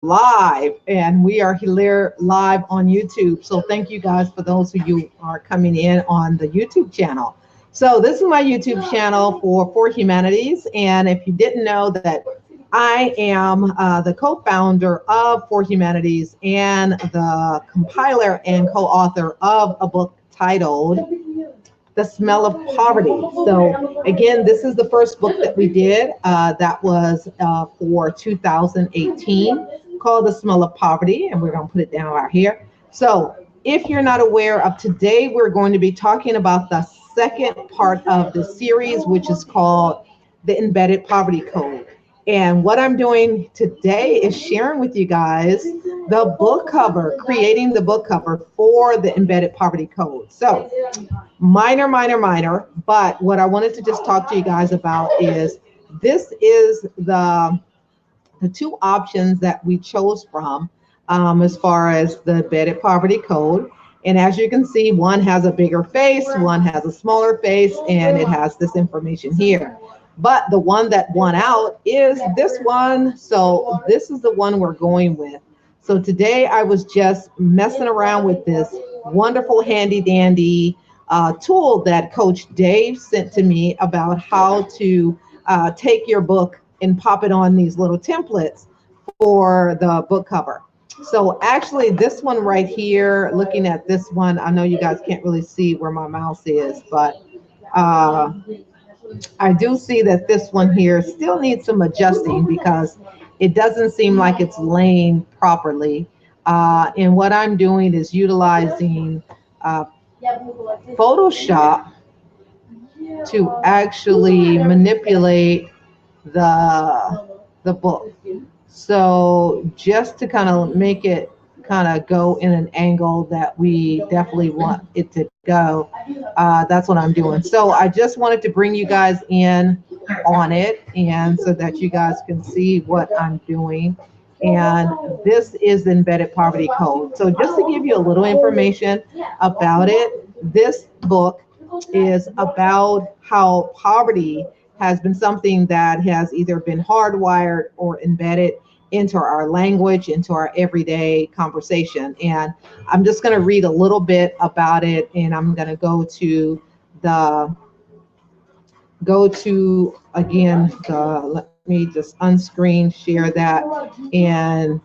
live, and we are here live on YouTube. So thank you guys for those of you are coming in on the YouTube channel. So this is my YouTube channel for Humanities, and if you didn't know that I am the co-founder of For Humanities and the compiler and co-author of a book titled The Smell of Poverty. So again, this is the first book that we did that was for 2018 called The Smell of Poverty, and we're going to put it down right here. So if you're not aware of today, we're going to be talking about the second part of the series, which is called the Embedded Poverty Code. And what I'm doing today is sharing with you guys the book cover, creating the book cover for the Embedded Poverty Code. So minor, but what I wanted to just talk to you guys about is this is the two options that we chose from as far as the Embedded Poverty Code. And as you can see, one has a bigger face, one has a smaller face, and it has this information here. But the one that won out is this one. So this is the one we're going with. So today I was just messing around with this wonderful handy dandy tool that Coach Dave sent to me about how to take your book and pop it on these little templates for the book cover. So actually this one right here, looking at this one, I know you guys can't really see where my mouse is, but I do see that this one here still needs some adjusting because it doesn't seem like it's laying properly. And what I'm doing is utilizing Photoshop to actually manipulate the book. So just to kind of make it kind of go in an angle that we definitely want it to go, that's what I'm doing. So I just wanted to bring you guys in on it, and so that you guys can see what I'm doing. And this is the Embedded Poverty Code. So just to give you a little information about it, this book is about how poverty has been something that has either been hardwired or embedded into our language, into our everyday conversation. And I'm just going to read a little bit about it, and I'm going to let me just unscreen share that and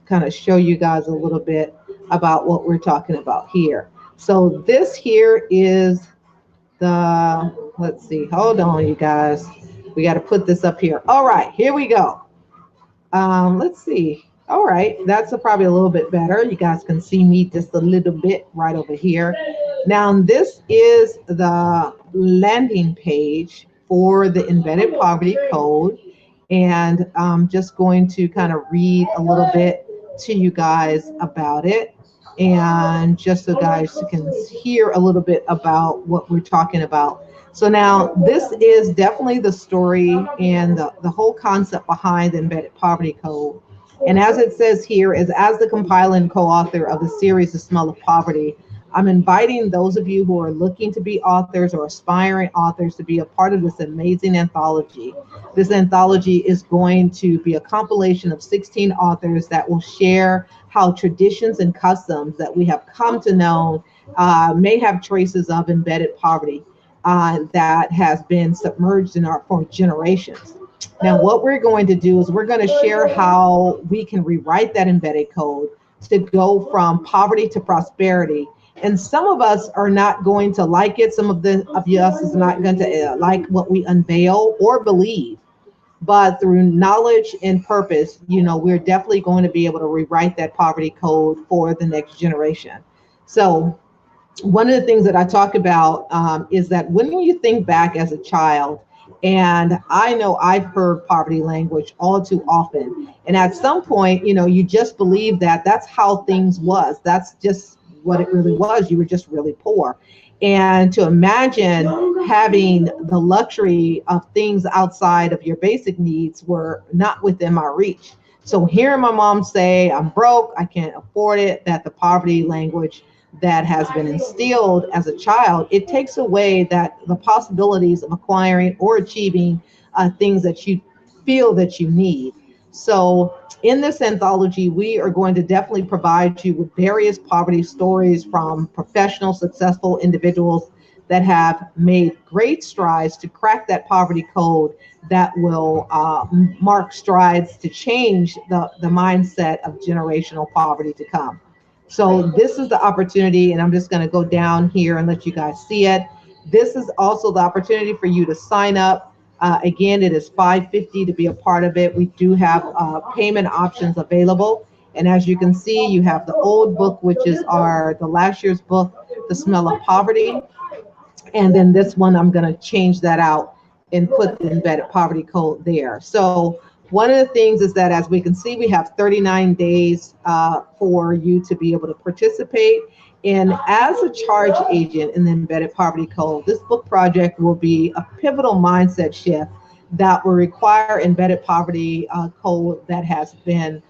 kind of show you guys a little bit about what we're talking about here. So this here is let's see, hold on you guys, we got to put this up here. All right, here we go. Let's see. All right, that's probably a little bit better. You guys can see me just a little bit right over here. Now, this is the landing page for the Embedded Poverty Code. And I'm just going to kind of read a little bit to you guys about it. And just so guys can hear a little bit about what we're talking about. So now this is definitely the story and the whole concept behind the Embedded Poverty Code. And as it says here, is as the compiler and co-author of the series, The Smell of Poverty, I'm inviting those of you who are looking to be authors or aspiring authors to be a part of this amazing anthology. This anthology is going to be a compilation of 16 authors that will share how traditions and customs that we have come to know may have traces of embedded poverty that has been submerged in our for generations. Now, what we're going to do is we're going to share how we can rewrite that embedded code to go from poverty to prosperity. And some of us are not going to like it. Some of us is not going to like what we unveil or believe. But through knowledge and purpose, we're definitely going to be able to rewrite that poverty code for the next generation. So one of the things that I talk about is that when you think back as a child, and I know I've heard poverty language all too often. And at some point, you just believe that that's how things was. That's just what it really was. You were just really poor. And to imagine having the luxury of things outside of your basic needs were not within my reach. So hearing my mom say, I'm broke, I can't afford it, that the poverty language that has been instilled as a child, it takes away the possibilities of acquiring or achieving things that you feel that you need. So in this anthology, we are going to definitely provide you with various poverty stories from professional, successful individuals that have made great strides to crack that poverty code that will mark strides to change the mindset of generational poverty to come. So this is the opportunity, and I'm just going to go down here and let you guys see it. This is also the opportunity for you to sign up. Again, it is $5.50 to be a part of it. We do have payment options available. And as you can see, you have the old book, which is the last year's book, The Smell of Poverty. And then this one, I'm going to change that out and put the embedded poverty code there. So one of the things is that, as we can see, we have 39 days for you to be able to participate. And as a charge agent in the embedded poverty code, this book project will be a pivotal mindset shift that will require embedded poverty code that has been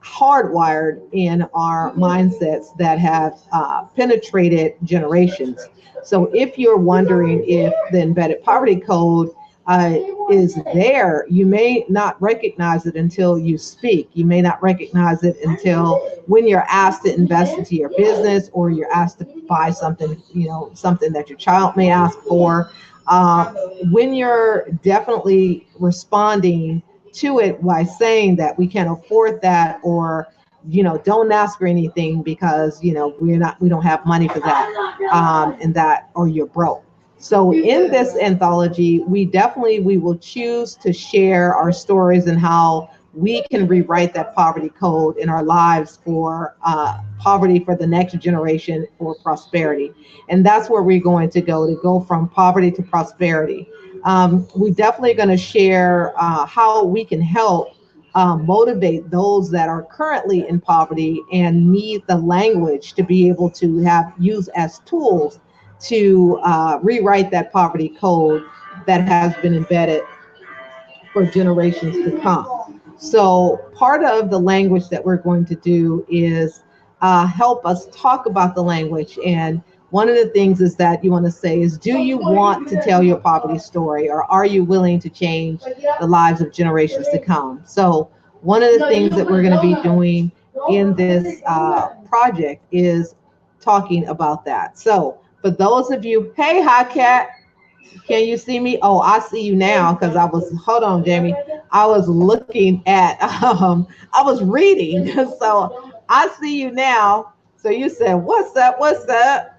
hardwired in our mindsets that have penetrated generations. So if you're wondering if the embedded poverty code is there, you may not recognize it until you speak. You may not recognize it until when you're asked to invest into your business, or you're asked to buy something, something that your child may ask for. When you're definitely responding to it by saying that we can't afford that, or don't ask for anything because we don't have money for that, and that, or you're broke. So in this anthology, we will choose to share our stories and how we can rewrite that poverty code in our lives for poverty for the next generation, for prosperity. And that's where we're going to go from poverty to prosperity. We're definitely going to share how we can help motivate those that are currently in poverty and need the language to be able to use as tools to rewrite that poverty code that has been embedded for generations to come. So part of the language that we're going to do is help us talk about the language. And one of the things is that you want to say is, do you want to tell your poverty story, or are you willing to change the lives of generations to come? So one of the things that we're going to be doing in this project is talking about that. So for those of you, hey, hi, Kat. Can you see me? Oh, I see you now, because hold on, Jamie. I was looking at, I was reading. So I see you now. So you said, what's up? What's up?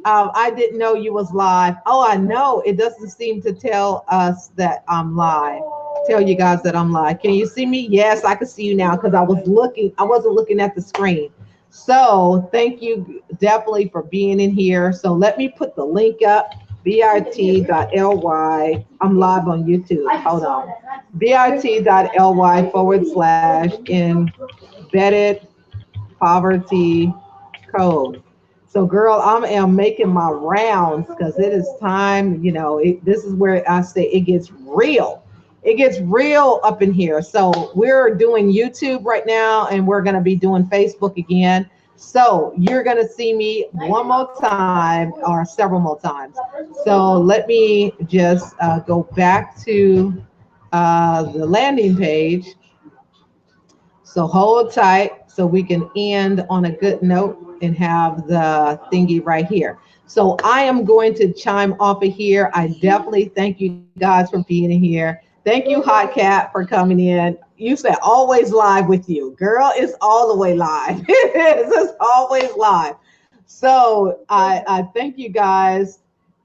I didn't know you was live. Oh, I know. It doesn't seem to tell us that I'm live. Tell you guys that I'm live. Can you see me? Yes, I can see you now, because I wasn't looking at the screen. So thank you definitely for being in here. So let me put the link up, bit.ly. I'm live on YouTube. Hold on. bit.ly/embedded poverty code. So girl, I am making my rounds because it is time, this is where I say it gets real. It gets real up in here. So we're doing YouTube right now, and we're going to be doing Facebook again. So you're going to see me one more time, or several more times. So let me just go back to the landing page. So hold tight so we can end on a good note and have the thingy right here. So I am going to chime off of here. I definitely thank you guys for being in here. Thank you, Hot Cat, for coming in. You said always live with you. Girl, it's all the way live. It's always live. So I thank you guys.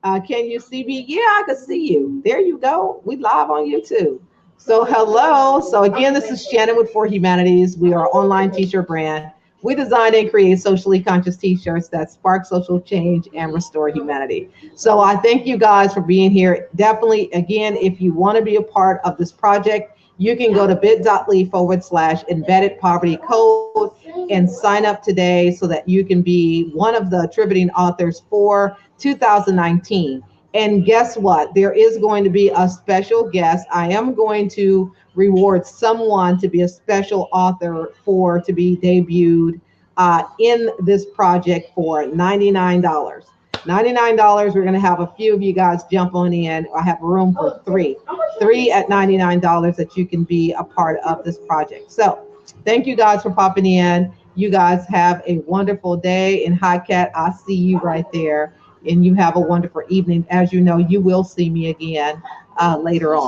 Can you see me? Yeah, I can see you. There you go. We live on YouTube. So hello. So again, this is Shannon with For Humanities. We are an online t-shirt brand. We design and create socially conscious t-shirts that spark social change and restore humanity. So I thank you guys for being here. Definitely, again, if you want to be a part of this project, you can go to bit.ly/embedded poverty code and sign up today so that you can be one of the attributing authors for 2019. And guess what? There is going to be a special guest. I am going to reward someone to be a special author to be debuted in this project for $99. $99. We're going to have a few of you guys jump on in. I have room for three at $99 that you can be a part of this project. So thank you guys for popping in. You guys have a wonderful day. And Hi Cat, I see you right there. And you have a wonderful evening. As you know, you will see me again later on.